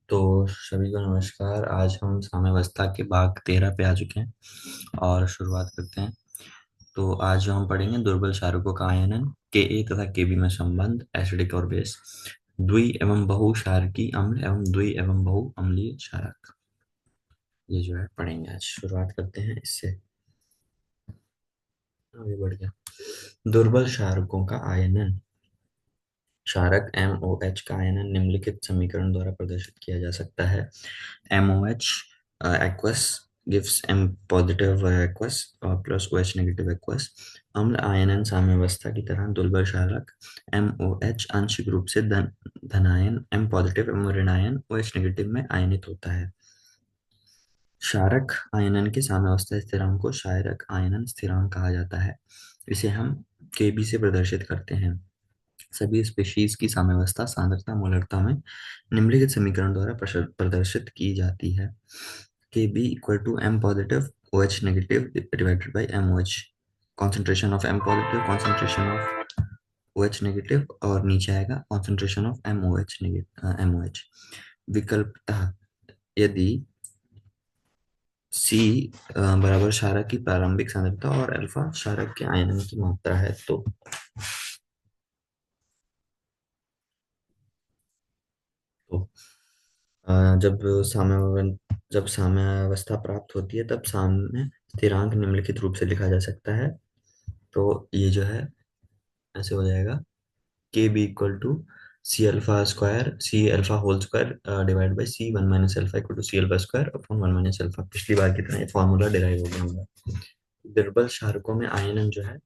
तो सभी को नमस्कार। आज हम साम्यावस्था के भाग 13 पे आ चुके हैं और शुरुआत करते हैं। तो आज जो हम पढ़ेंगे दुर्बल क्षारकों का आयनन, के ए तथा के बी में संबंध, एसिडिक और बेस, द्वि एवं बहु क्षारकीय अम्ल एवं द्वि एवं बहु अम्लीय क्षारक। ये जो है पढ़ेंगे आज। शुरुआत करते हैं इससे। आगे बढ़ गया। दुर्बल क्षारकों का आयनन। क्षारक MOH का आयनन निम्नलिखित समीकरण द्वारा प्रदर्शित किया जा सकता है। MOH aqueous gives M positive aqueous plus OH negative aqueous। अम्ल आयनन साम्यावस्था की तरह दुर्बल क्षारक MOH आंशिक रूप से धनायन M पॉजिटिव एवं ऋणायन OH नेगेटिव में आयनित होता है। क्षारक आयनन के साम्यावस्था स्थिरांक को क्षारक आयनन स्थिरांक कहा जाता है। इसे हम Kb से प्रदर्शित करते हैं। सभी स्पीशीज की साम्यावस्था सांद्रता मोलरता में निम्नलिखित समीकरण द्वारा प्रदर्शित की जाती है। Kb equal to M positive OH negative divided by MOH। Concentration of M positive, concentration of OH negative और नीचे आएगा concentration of MOH negative MOH। विकल्पतः यदि C बराबर क्षारक की प्रारंभिक सांद्रता और अल्फा क्षारक के आयनन की मात्रा है तो अ, जब जब साम्यावस्था प्राप्त होती है तब साम्य स्थिरांक निम्नलिखित रूप से लिखा जा सकता है। तो ये जो है ऐसे हो जाएगा। K B equal to C alpha whole square divide by C one minus alpha equal to C alpha square upon one minus alpha. पिछली बार की तरह ये फॉर्मूला डिराइव हो गया हमारा। दुर्बल क्षारकों में आयनन जो है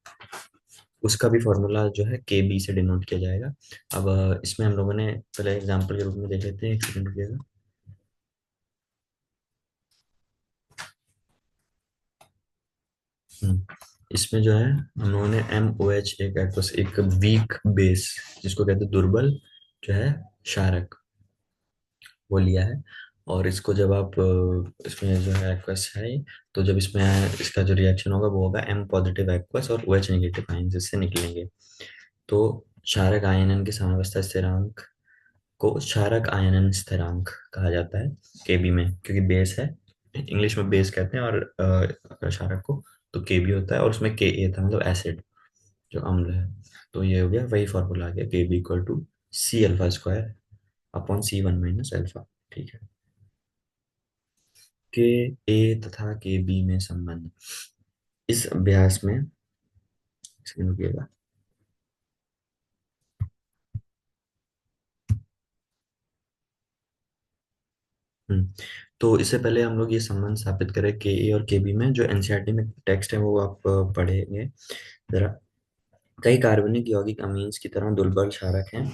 उसका भी फॉर्मूला जो है के बी से डिनोट किया जाएगा। अब इसमें हम लोगों ने पहले एग्जाम्पल के रूप में देख लेते हैं। एक सेकंड रुकिएगा। इसमें जो है हम लोगों ने MOH एक वीक बेस जिसको कहते हैं दुर्बल जो है क्षारक वो लिया है। और इसको जब आप इसमें जो है एक्वस है तो जब इसमें इसका जो रिएक्शन होगा वो होगा M पॉजिटिव एक्वस और OH नेगेटिव आयन जिससे निकलेंगे। तो क्षारक आयनन के साम्यावस्था स्थिरांक को क्षारक आयनन स्थिरांक कहा जाता है Kb में, क्योंकि बेस है। इंग्लिश में बेस कहते हैं और क्षारक को तो Kb होता है और उसमें Ka था मतलब एसिड जो अम्ल है। तो ये हो गया वही फॉर्मूला आ गया Kb equal to C alpha square upon C one minus alpha. ठीक है। के ए तथा के बी में संबंध। इस अभ्यास में रुकिएगा। हम्म, तो इससे पहले हम लोग ये संबंध स्थापित करें के ए और के बी में। जो एनसीईआरटी में टेक्स्ट है वो आप पढ़ेंगे जरा। कई कार्बनिक यौगिक अमीन्स की तरह दुर्बल क्षारक हैं।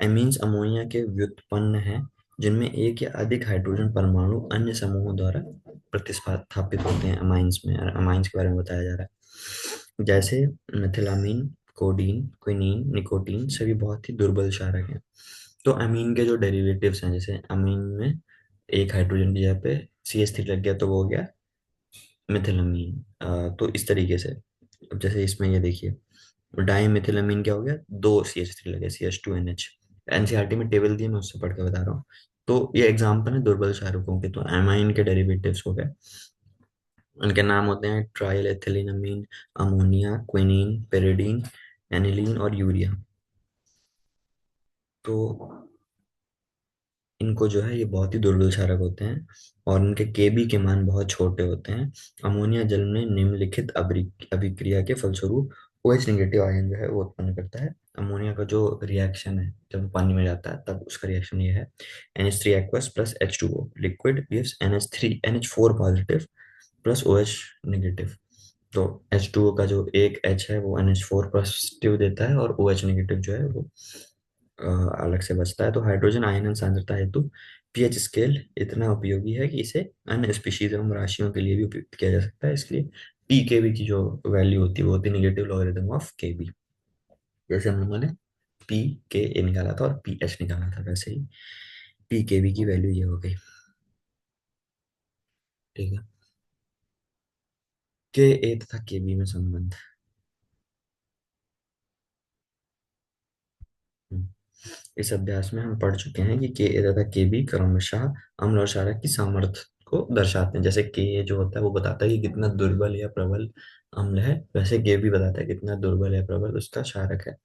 एमीन्स अमोनिया के व्युत्पन्न हैं जिनमें एक या अधिक हाइड्रोजन परमाणु अन्य समूहों द्वारा प्रतिस्थापित होते हैं। अमाइंस में अमाइंस के बारे में बताया जा रहा है। जैसे मेथिलामीन, कोडीन, क्विनीन, निकोटीन सभी बहुत ही दुर्बल क्षारक हैं। तो अमीन के जो डेरिवेटिव्स हैं, जैसे अमीन में एक हाइड्रोजन की जगह पे CH3 लग गया तो वो हो गया मिथिलामीन। तो इस तरीके से अब जैसे इसमें ये देखिए डाई मिथिलामीन क्या हो गया, दो CH3 लगे CH2NH। एनसीईआरटी में टेबल दी है, मैं उससे पढ़ के बता रहा हूँ। तो ये एग्जाम्पल है दुर्बल क्षारकों के। तो एमाइन के डेरिवेटिव्स हो गए, उनके नाम होते हैं ट्राइल एथिलीन अमीन, अमोनिया, क्विनीन, पेरिडीन, एनिलीन और यूरिया। तो इनको जो है ये बहुत ही दुर्बल क्षारक होते हैं और इनके केबी के मान बहुत छोटे होते हैं। अमोनिया जल में निम्नलिखित अभिक्रिया के फलस्वरूप OH नेगेटिव आयन जो है वो उत्पन्न करता है। अमोनिया का जो रिएक्शन है जब वो पानी में जाता है तब उसका रिएक्शन ये है। NH3 aqueous plus H2O liquid gives NH4 positive plus OH negative. तो H2O का जो एक H है वो NH4 पॉजिटिव देता है और OH नेगेटिव जो है वो अ, अलग से बचता है। तो हाइड्रोजन आयन सांद्रता हेतु पीएच स्केल इतना उपयोगी है कि इसे अन्य स्पीशीज एवं राशियों के लिए भी उपयुक्त किया जा सकता है। इसलिए पी के बी की जो वैल्यू होती है वो होती है निगेटिव लॉगरिथम ऑफ के बी। जैसे हम लोगों ने पी के ए निकाला था और पी एच निकाला था, वैसे ही पी के बी की वैल्यू ये हो गई। ठीक है। के ए तथा के बी में संबंध। हम्म, इस अभ्यास में हम पढ़ चुके हैं कि के ए तथा के बी क्रमशः अम्ल और क्षारक की सामर्थ्य को दर्शाते हैं। जैसे के ए जो होता है वो बताता है कि कितना दुर्बल या प्रबल अम्ल है, वैसे के बी बताता है कितना दुर्बल या प्रबल उसका क्षारक है।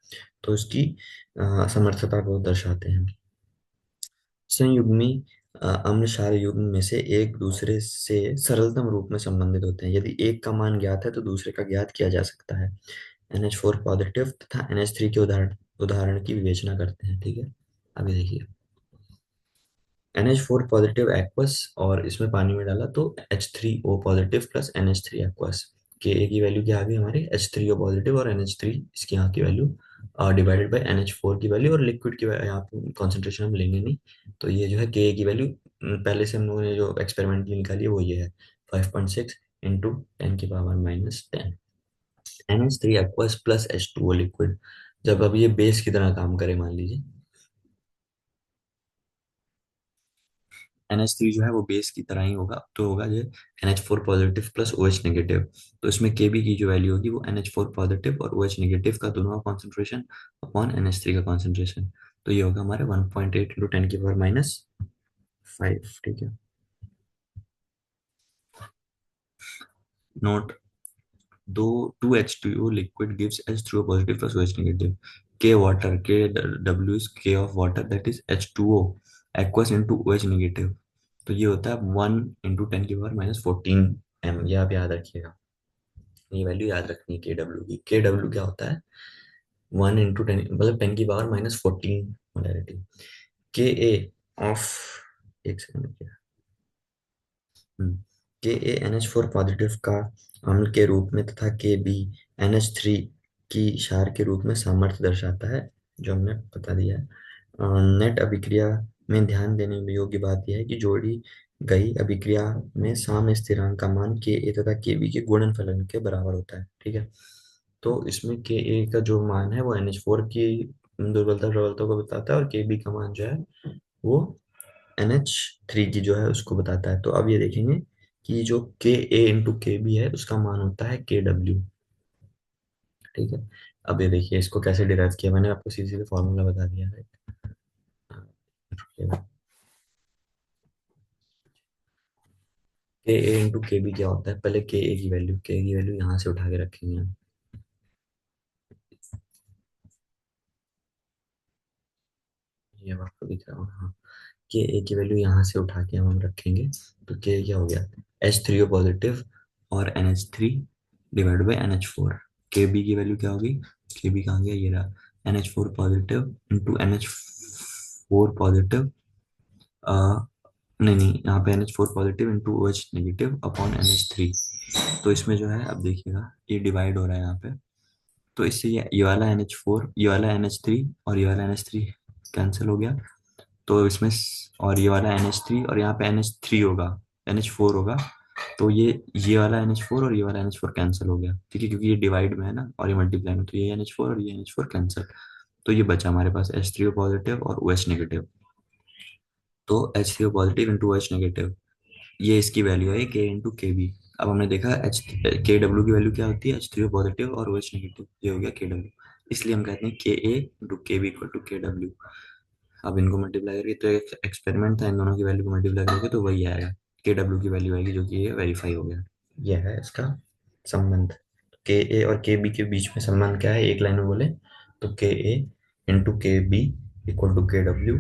तो उसकी समर्थता को दर्शाते हैं। संयुग्मी अम्ल क्षार युग्म में से एक दूसरे से सरलतम रूप में संबंधित होते हैं। यदि एक का मान ज्ञात है तो दूसरे का ज्ञात किया जा सकता है। NH4 पॉजिटिव तथा NH3 के उदाहरण उदाहरण की विवेचना करते हैं। ठीक है, अभी देखिए, NH4 पॉजिटिव एक्वस और इसमें पानी में डाला तो H3O positive plus NH3 aqueous. के ए की वैल्यू क्या आ गई हमारी, H3O पॉजिटिव और NH3 इसकी यहाँ की वैल्यू डिवाइडेड बाय NH4 की वैल्यू, और लिक्विड की यहाँ पे कॉन्सेंट्रेशन हम लेंगे नहीं। तो ये जो है के ए की वैल्यू पहले से हम लोगों ने जो एक्सपेरिमेंट की निकाली है वो ये है 5.6 into 10⁻⁻10 NH3 aqueous plus H2O liquid. जब अब ये बेस की तरह काम करे मान लीजिए, NH3 जो है वो बेस की तरह ही होगा, तो होगा ये NH4 positive plus OH negative. तो इसमें Kb की जो वैल्यू होगी वो NH4 पॉजिटिव और OH नेगेटिव का दोनों का कॉन्सेंट्रेशन अपॉन NH3 का कॉन्सेंट्रेशन। तो ये होगा हमारे 1.8 इंटू 10⁻⁵ ठीक है। नोट, दो 2H2O liquid gives H3O positive plus OH negative. K water, KW is K of water, that is H2O aqueous into OH negative। तो ये होता है 1 × 10⁻⁻14 ये आप याद रखिएगा। ये वैल्यू याद रखनी है के डब्ल्यू की। के डब्ल्यू क्या होता है, 1 × 10 मतलब 10⁻⁻14 मोलैरिटी। के ए ऑफ, एक सेकंड, के ए NH4 पॉजिटिव का अम्ल के रूप में तथा के बी NH3 की क्षार के रूप में सामर्थ्य दर्शाता है, जो हमने बता दिया है। नेट अभिक्रिया में ध्यान देने योग्य बात यह है कि जोड़ी गई अभिक्रिया में साम्य स्थिरांक का मान के ए तथा के बी के गुणनफलन के बराबर होता है। ठीक है, तो इसमें के ए का जो मान है वो NH4 की दुर्बलता प्रबलता को बताता है, और के बी का मान जो है वो NH3 की जो है उसको बताता है। तो अब ये देखेंगे कि जो के ए इंटू के बी है उसका मान होता है के डब्ल्यू। ठीक है, अब ये देखिए इसको कैसे डिराइव किया, मैंने आपको सीधे सीधे फॉर्मूला बता दिया है। के ए इंटू के बी क्या होता है, पहले के ए की वैल्यू यहाँ से उठा के रखेंगे हम। ये अब आपको दिख रहा होगा, हाँ। के ए की वैल्यू यहाँ से उठा के हम रखेंगे। तो के क्या हो गया, H3O पॉजिटिव और NH3 डिवाइड बाई NH4। के बी की वैल्यू क्या होगी, के बी कहाँ गया, ये रहा NH4 positive into NH4 positive, नहीं नहीं, यहाँ पे NH4 positive into OH negative upon NH3। तो इसमें जो है अब देखिएगा ये डिवाइड हो रहा है यहाँ पे, तो इससे ये वाला NH4, ये वाला NH3 और ये वाला NH3 कैंसिल हो गया। तो इसमें और ये वाला NH3 और यहाँ पे NH3 होगा, NH4 होगा। तो ये वाला NH4 और ये वाला NH4 कैंसिल हो गया, ठीक है, क्योंकि ये डिवाइड में है ना और ये मल्टीप्लाई में, तो ये NH4 और ये NH4 कैंसिल। तो ये बचा हमारे पास H3O पॉजिटिव और OH नेगेटिव। तो H3O positive into OH negative, ये इसकी वैल्यू है के इंटू के बी। अब हमने देखा एच के डब्ल्यू की वैल्यू क्या होती है, H3O पॉजिटिव और OH नेगेटिव, ये हो गया के डब्ल्यू। इसलिए हम कहते हैं के ए इंटू के बी इक्वल टू के डब्ल्यू। अब इनको मल्टीप्लाई करके, तो एक एक्सपेरिमेंट था, इन दोनों की वैल्यू को मल्टीप्लाई करके तो वही आएगा, के डब्ल्यू की वैल्यू आएगी, जो कि ये वेरीफाई हो गया। यह है इसका संबंध। के ए और के बी के बीच में संबंध क्या है, एक लाइन में बोले तो के ए इंटू के बी इक्वल टू के डब्ल्यू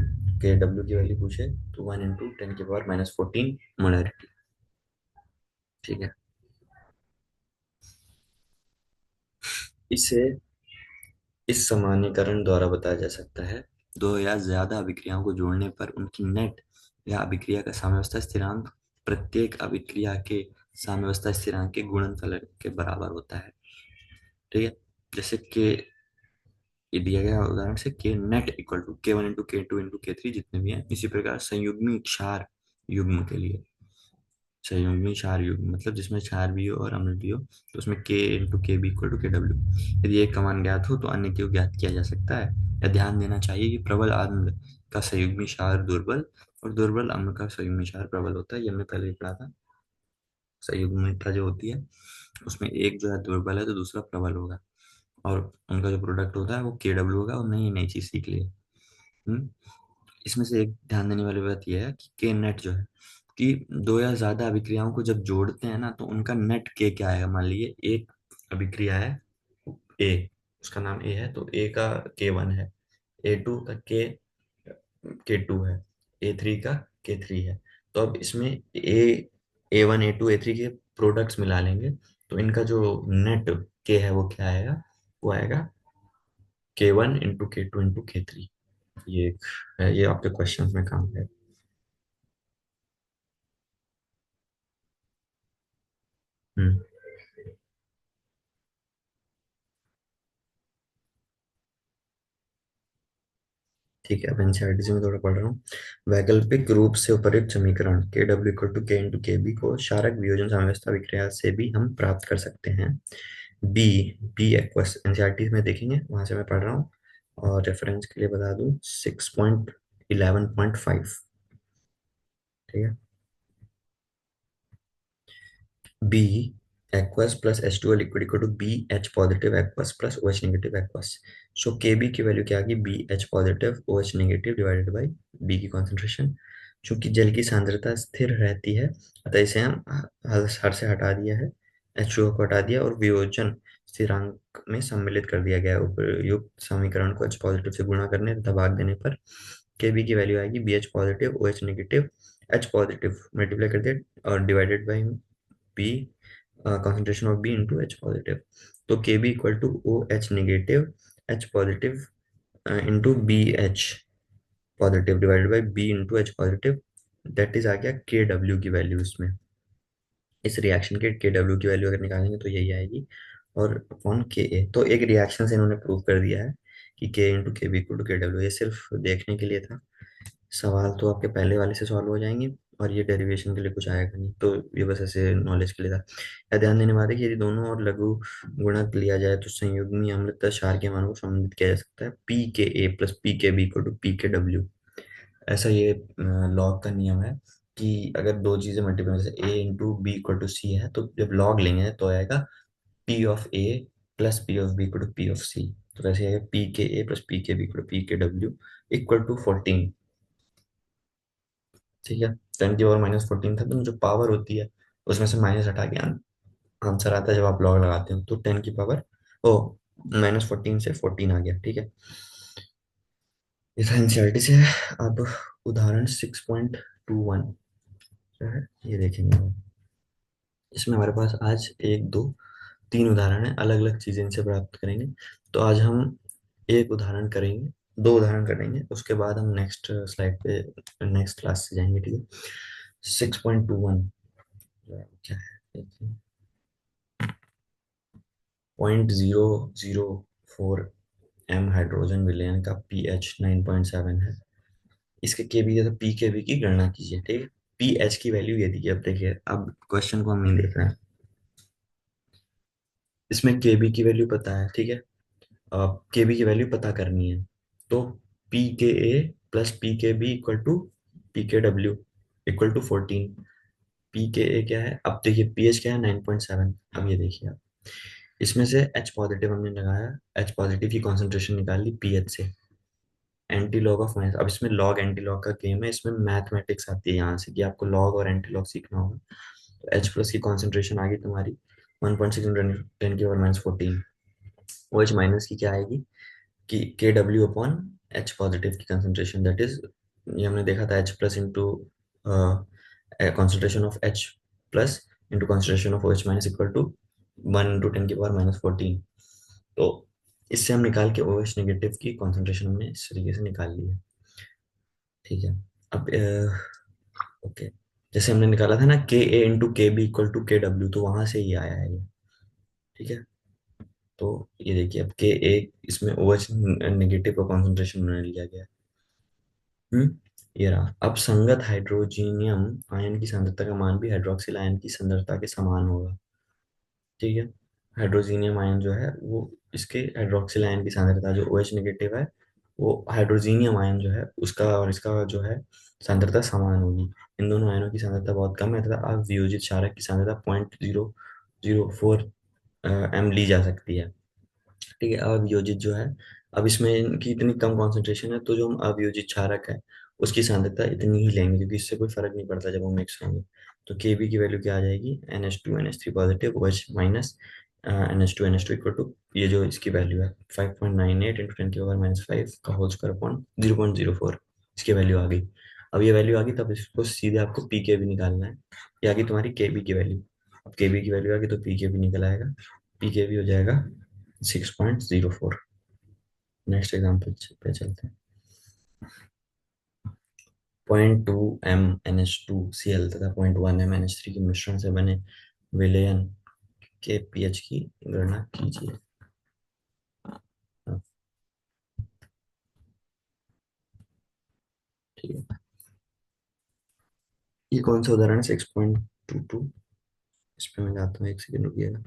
की वैल्यू पूछे तो 1 × 10⁻⁻14 मोलैरिटी। ठीक है, इसे इस सामान्यीकरण द्वारा बताया जा सकता है, दो या ज्यादा अभिक्रियाओं को जोड़ने पर उनकी नेट या अभिक्रिया का साम्यावस्था स्थिरांक प्रत्येक अभिक्रिया के साम्यावस्था स्थिरांक के गुणनफल के बराबर होता है। ठीक है, जैसे कि ये दिया गया उदाहरण से K net equal to K1 into K2 into K3 जितने भी हैं, इसी प्रकार संयुग्मी क्षार युग्म के लिए, संयुग्मी क्षार युग्म मतलब जिसमें क्षार भी हो और अम्ल भी हो, तो उसमें के इंटू के बी इक्वल टू के डब्ल्यू। यदि एक का मान ज्ञात हो तो अन्य को ज्ञात किया जा सकता है। या ध्यान देना चाहिए कि प्रबल अम्ल का संयुग्मी क्षार दुर्बल और दुर्बल अम्ल का संयुग्मी क्षार प्रबल होता है, ये हमने पहले ही पढ़ा था। संयुग्मिता जो होती है उसमें एक जो है दुर्बल है तो दूसरा प्रबल होगा, और उनका जो प्रोडक्ट होता है वो के डब्ल्यू होगा, और नई नई चीज सीख ली है। हम्म, इसमें से एक ध्यान देने वाली बात यह है कि के नेट जो है, कि दो या ज्यादा अभिक्रियाओं को जब जोड़ते हैं ना तो उनका नेट के क्या आएगा। मान लीजिए एक अभिक्रिया है ए, उसका नाम ए है, तो ए का K1 है, A2 का K2 है, A3 का K3 है। तो अब इसमें A1 A2 A3 के प्रोडक्ट्स मिला लेंगे, तो इनका जो नेट के है वो क्या आएगा, वो आएगा K1 into K2 into K3। ये एक है, ये आपके क्वेश्चन में काम है। हम्म, ठीक है। अब एनसीईआरटी से मैं थोड़ा पढ़ रहा हूँ। वैकल्पिक रूप से उपयुक्त समीकरण के डब्ल्यू इक्वल टू के इंटू के बी को क्षारक वियोजन साम्यावस्था विक्रिया से भी हम प्राप्त कर सकते हैं। बी बी एक्वस एनसीईआरटी में देखेंगे, वहां से मैं पढ़ रहा हूँ। और रेफरेंस के लिए बता दूं 6.11.5। ठीक है। B aqueous plus H2O liquid equal to B H positive aqueous plus OH negative aqueous. So K B की वैल्यू क्या आ गई, B H positive OH negative divided by B की कॉन्सेंट्रेशन। चूंकि जल की सांद्रता स्थिर रहती है, अतः इसे हम हर से हटा दिया है, H2O को हटा दिया और वियोजन स्थिरांक में सम्मिलित कर दिया गया है। उपयुक्त समीकरण को H पॉजिटिव से गुणा करने तथा भाग देने पर के बी की वैल्यू आएगी B H positive OH negative H positive multiply कर दिया और divided by B concentration of B into H positive. तो Kb equal to OH negative H positive into BH positive divided by B into H positive, that is आ गया Kw की value इसमें। इस reaction के Kw की value अगर निकालेंगे तो यही आएगी, और अपॉन Ka। तो एक रिएक्शन से इन्होंने प्रूव कर दिया है कि K इंटू के बी इक्वल टू Kw। ये सिर्फ देखने के लिए था। सवाल तो आपके पहले वाले से सॉल्व हो जाएंगे, और ये डेरिवेशन के लिए कुछ आएगा नहीं, तो ये बस ऐसे नॉलेज के लिए था। या ध्यान देने वाले कि यदि दोनों और लघु गुणक लिया जाए तो संयुग्मी अम्लता क्षार के मानों को संबंधित किया जा सकता है P K A plus p K B equal to p K W. ऐसा ये लॉग का नियम है कि अगर दो चीजें मल्टीप्लाई, जैसे A into B equal to C है, तो जब लॉग लेंगे तो आएगा p of A plus p of B equal to p of C. तो वैसे आएगा p K A plus p K B equal to p K W equal to 14। ठीक है। 10 की पावर -14 था, तो जो पावर होती है उसमें से माइनस हटा के आंसर आता है जब आप लॉग लगाते हो, तो 10 की पावर ओ -14 से 14 आ गया। ठीक है। ये था एनसीईआरटी से। अब उदाहरण 6.21 जो है ये देखेंगे। इसमें हमारे पास आज एक दो तीन उदाहरण है, अलग अलग चीजें इनसे प्राप्त करेंगे। तो आज हम एक उदाहरण करेंगे, दो उदाहरण करेंगे, उसके बाद हम नेक्स्ट स्लाइड पे नेक्स्ट क्लास से जाएंगे। ठीक है। 6.21 क्या है, 0.004 हाइड्रोजन विलयन का पीएच 9.7 है। इसके केबी या तो पी के बी की गणना कीजिए। ठीक है। पीएच की वैल्यू ये दी है। अब देखिए, अब क्वेश्चन को हम नहीं देख रहे हैं, इसमें केबी की वैल्यू पता है। ठीक है। केबी की वैल्यू पता करनी है, तो P K A plus p K B equal to p K W equal to 14। P K ए क्या है, अब देखिए पीएच क्या है 9.7। अब ये देखिए आप, इसमें से H पॉजिटिव हमने लगाया, H पॉजिटिव की कॉन्सेंट्रेशन निकाल ली पीएच से, एंटी लॉग ऑफ माइनस। अब इसमें लॉग एंटी लॉग का गेम है, इसमें मैथमेटिक्स आती है यहाँ से कि आपको लॉग और एंटी लॉग सीखना होगा। तो H प्लस की कॉन्सेंट्रेशन आ गई तुम्हारी 1.6 10 की पावर -14। ओ एच माइनस की क्या आएगी कि K W upon H positive की कंसंट्रेशन, दैट इज, ये हमने देखा था H plus into concentration of H plus into concentration of O H minus equal to 1 × 10 की पावर -14। तो इससे हम निकाल के ओ एच नेगेटिव की कॉन्सेंट्रेशन हमने इस तरीके से निकाल ली है। ठीक है। अब ओके, जैसे हमने निकाला था ना के ए इंटू के बी इक्वल टू के डब्ल्यू, तो वहां से ही आया है ये। ठीक है। तो ये देखिए, अब के ए इसमें ओ एच नेगेटिव का कॉन्सेंट्रेशन उन्होंने लिया गया है। ये रहा। अब संगत हाइड्रोजीनियम आयन की सांद्रता का मान भी हाइड्रोक्सिल आयन की सांद्रता के समान होगा। ठीक है। हाइड्रोजीनियम आयन जो है वो, इसके हाइड्रोक्सिल आयन की सांद्रता जो OH नेगेटिव है, वो हाइड्रोजीनियम आयन जो है उसका और इसका जो है सांद्रता समान होगी। इन दोनों आयनों की सांद्रता बहुत कम है तथा अवियोजित क्षारक की सांद्रता 0.004 m ली जा सकती है। ठीक है। अवियोजित जो है अब इसमें इनकी इतनी कम कॉन्सेंट्रेशन है, तो जो हम अवयोजित क्षारक है उसकी सांद्रता इतनी ही लेंगे, क्योंकि इससे कोई फर्क नहीं पड़ता जब वो मिक्स होंगे। तो Kb की वैल्यू क्या आ जाएगी, NH2 NH3 positive OH minus NH2 NH2 equal to, ये जो इसकी वैल्यू है 5.98 इंटू 10 की पावर -5 का होल स्क्वायर अपॉन 0.04, इसकी वैल्यू आ गई। अब ये वैल्यू आ गई, तब इसको सीधे आपको पीके भी निकालना है। ये आ गई तुम्हारी केबी की वैल्यू। अब केबी की वैल्यू आ गई तो पीके भी निकल आएगा। पीके भी हो जाएगा 6.04। नेक्स्ट एग्जाम्पल पे चलते हैं। 0.2 mNH2Cl तथा 0.1 mNH3 के मिश्रण से बने विलयन के पीएच की गणना कीजिए। हाँ, ठीक है। ये कौन सा उदाहरण है, 6.22। इस पे मैं जाता हूँ, एक सेकेंड रुकिएगा।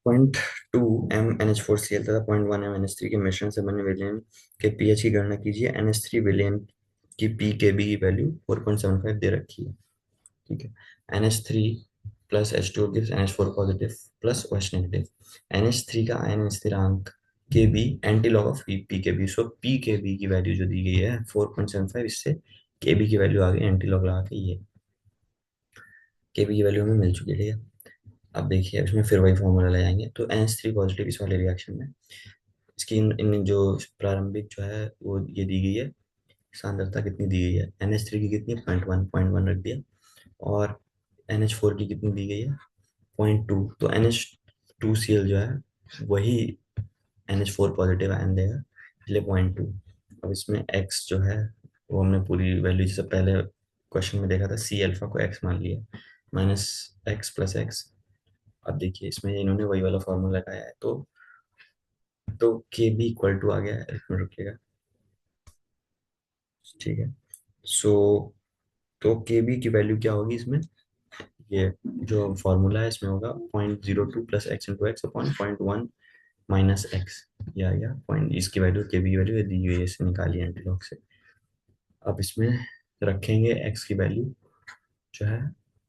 0.2 mNH4Cl तथा 0.1 mNH3 के मिश्रण से बने विलयन के पीएच की गणना कीजिए। NH3 विलयन की पी के बी की वैल्यू 4.75 दे रखी है। ठीक है। NH3 प्लस H2 gives NH4 positive plus OH negative. NH3 का आयन स्थिरांक K B anti log of P K B, so P K B की वैल्यू जो दी गई है 4.75, इससे के बी की वैल्यू आ गई एंटी लॉग लगा के, ये के बी की वैल्यू हमें मिल चुकी है। ठीक है। अब देखिए इसमें फिर वही फॉर्मूला ले जाएंगे, तो NH3 पॉजिटिव इस वाले रिएक्शन में इसकी इन जो प्रारंभिक जो है वो ये दी गई है, सांद्रता कितनी दी गई है, NH3 की कितनी, 0.1 रख दिया, और NH4 की कितनी दी गई है, 0.2। तो NH2Cl जो है वही NH4 पॉजिटिव आयन देगा, इसलिए 0.2। अब इसमें x जो है वो हमने पूरी वैल्यू जैसे पहले क्वेश्चन में देखा था, C अल्फा को x मान लिया, -x+x। अब देखिए इसमें इन्होंने वही वाला फॉर्मूला लगाया है, तो के बी इक्वल टू आ गया है, एक मिनट रुकिएगा। ठीक है। सो तो के बी की वैल्यू क्या होगी इसमें, ये जो फॉर्मूला है इसमें होगा 0.02 plus x into x upon 0.1 minus x. ये आ गया पॉइंट, इसकी वैल्यू के बी की वैल्यू दी हुई है, इसे निकालिए एंटीलॉग से। अब इसमें रखेंगे एक्स की वैल्यू जो है,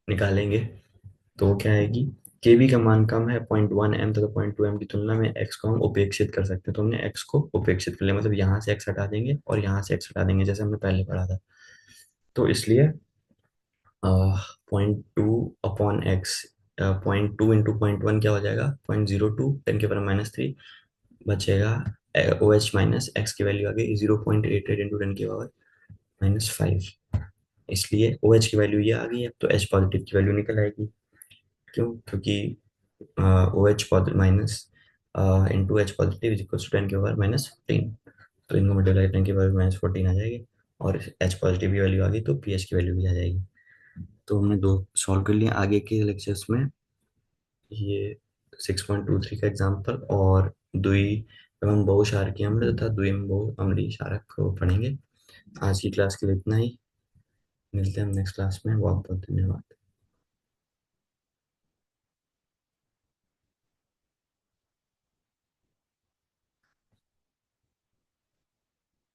निकालेंगे, तो वो क्या आएगी, के बी का मान कम है 0.1 m तथा 0.2 m की तुलना में एक्स को हम उपेक्षित कर सकते हैं, तो हमने एक्स को उपेक्षित कर लिया, मतलब यहाँ से एक्स हटा देंगे और यहाँ से एक्स हटा देंगे, जैसे हमने पहले पढ़ा था। तो इसलिए 0.2 अपॉन एक्स, 0.2 इंटू 0.1 क्या हो जाएगा, 0.02 10 की पावर -3 बचेगा। ओ एच माइनस एक्स की वैल्यू आ गई 0.88 इंटू 10 की पावर -5, इसलिए ओ एच की वैल्यू ये आ गई है, तो एच पॉजिटिव की वैल्यू निकल आएगी। क्यों, क्योंकि O H minus into H positive is equal to 10 की पावर -14, तो इनको मल्टीप्लाई 10 की पावर -14 आ जाएगी, और एच पॉजिटिव की वैल्यू आ गई तो पी एच की वैल्यू भी आ जाएगी। तो हमने दो सॉल्व कर लिए। आगे के लेक्चर्स में ये 6.23 का एग्जाम्पल और द्वि एवं बहुक्षारकीय अम्ल तथा द्वि एवं बहु अम्लीय क्षारक को पढ़ेंगे। आज की क्लास के लिए इतना ही, मिलते हैं हम नेक्स्ट क्लास में। बहुत बहुत धन्यवाद।